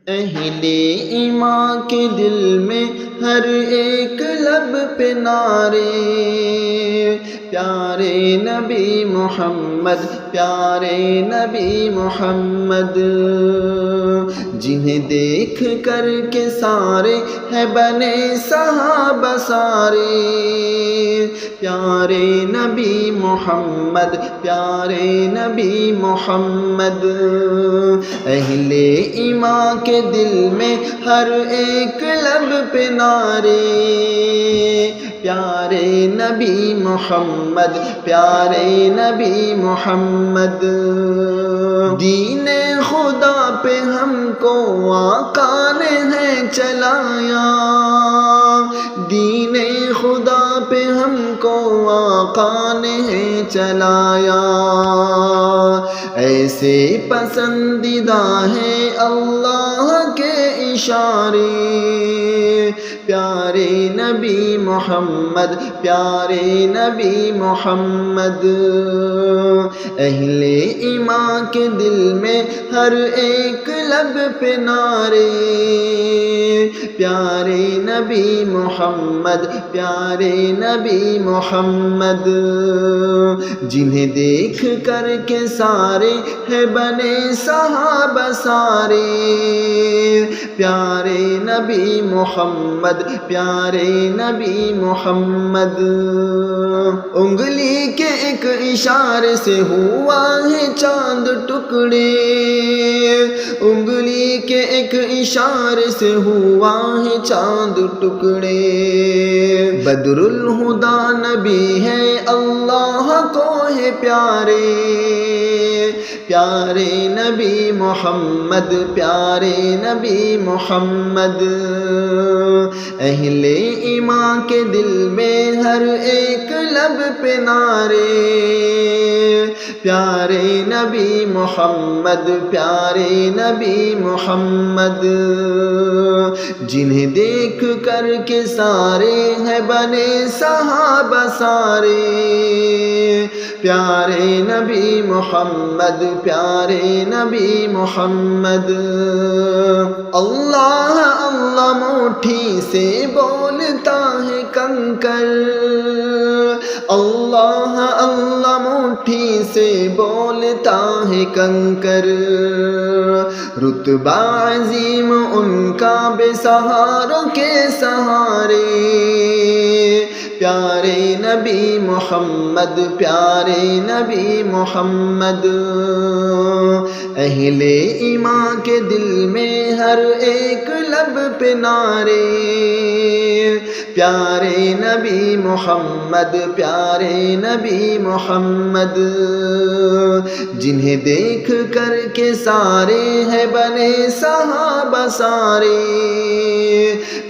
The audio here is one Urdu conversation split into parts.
اہل ایمان کے دل میں ہر ایک لب پہ نعرے پیارے نبی محمد، پیارے نبی محمد، جنہیں دیکھ کر کے سارے ہیں بنے صحابہ سارے، پیارے نبی محمد، پیارے نبی محمد، اہل ایمان کے دل میں ہر ایک لب پہ نعرے پیارے نبی محمد، پیارے نبی محمد، دین خدا پہ ہم کو آقا نے ہے چلایا، دین خدا پہ ہم کو آقا نے ہے چلایا، ایسے پسندیدہ ہے اللہ کے اشارے، پیارے نبی محمد، پیارے نبی محمد، اہل ایمان کے دل میں ہر ایک لب پہ نعرے پیارے نبی محمد، پیارے نبی محمد، جنہیں دیکھ کر کے سارے ہیں بنے صحابہ سارے، پیارے نبی محمد، پیارے نبی محمد، انگلی کے ایک اشارے سے ہوا ہے چاند ٹکڑے، انگلی کے ایک اشارے سے ہوا ہے چاند ٹکڑے، بدر الہدا نبی ہے اللہ کو ہے پیارے، پیارے نبی محمد، پیارے نبی محمد، اہل ایمان کے دل میں ہر ایک لب پہ نعرے پیارے نبی محمد، پیارے نبی محمد، جنہیں دیکھ کر کے سارے ہیں بنے صحابہ سارے، پیارے نبی محمد، پیارے نبی محمد، اللہ اللہ مٹھی سے بولتا ہے کنکر، اللہ اللہ مٹھی سے بولتا ہے کنکر، رتبہ عظیم ان کا بے سہاروں کے سہارے، پیارے نبی محمد، پیارے نبی محمد، اہل ایمان کے دل میں ہر ایک لب پہ نعرے پیارے نبی محمد، پیارے نبی محمد، جنہیں دیکھ کر کے سارے ہیں بنے صحابہ سارے،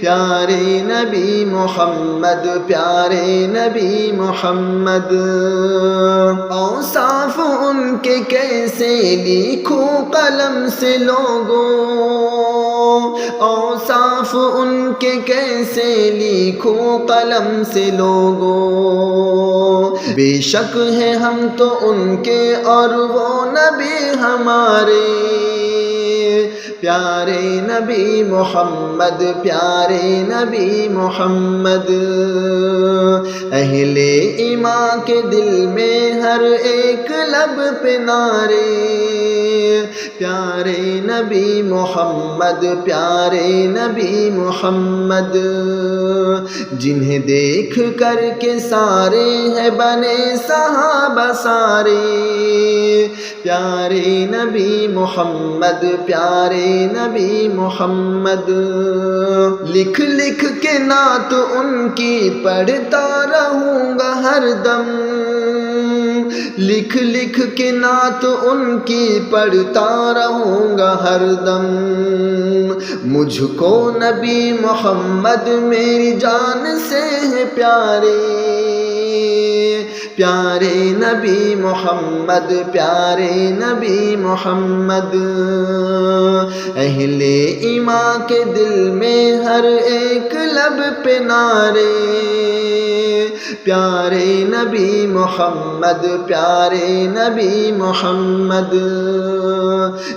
پیارے نبی محمد، پیارے نبی محمد، اوصاف ان کے کیسے لکھوں قلم سے لوگوں، اوصاف ان کے کیسے لکھوں قلم سے لوگوں، بے شک ہے ہم تو ان کے اور وہ نبی ہمارے، پیارے نبی محمد، پیارے نبی محمد، اہل ایمان کے دل میں ہر ایک لب پہ نعرے پیارے نبی محمد، پیارے نبی محمد، جنہیں دیکھ کر کے سارے ہیں بنے صحابہ سارے، پیارے نبی محمد، پیارے نبی محمد، لکھ لکھ کے نعت ان کی پڑھتا رہوں گا ہر دم، لکھ لکھ کے نعت ان کی پڑھتا رہوں گا ہر دم، مجھ کو نبی محمد میری جان سے ہے پیارے، پیارے نبی محمد، پیارے نبی محمد، اہل ایمان کے دل میں ہر ایک لب پہ نعرے پیارے نبی محمد، پیارے نبی محمد،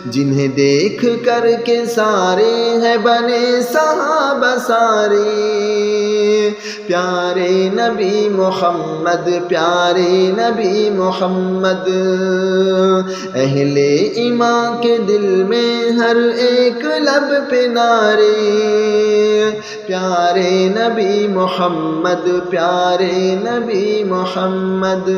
جنہیں دیکھ کر کے سارے ہیں بنے صحابہ سارے، پیارے نبی محمد، پیارے نبی محمد، اہل ایمان کے دل میں ہر ایک لب پہ نعرے، پیارے نبی محمد، پیارے نبی محمد۔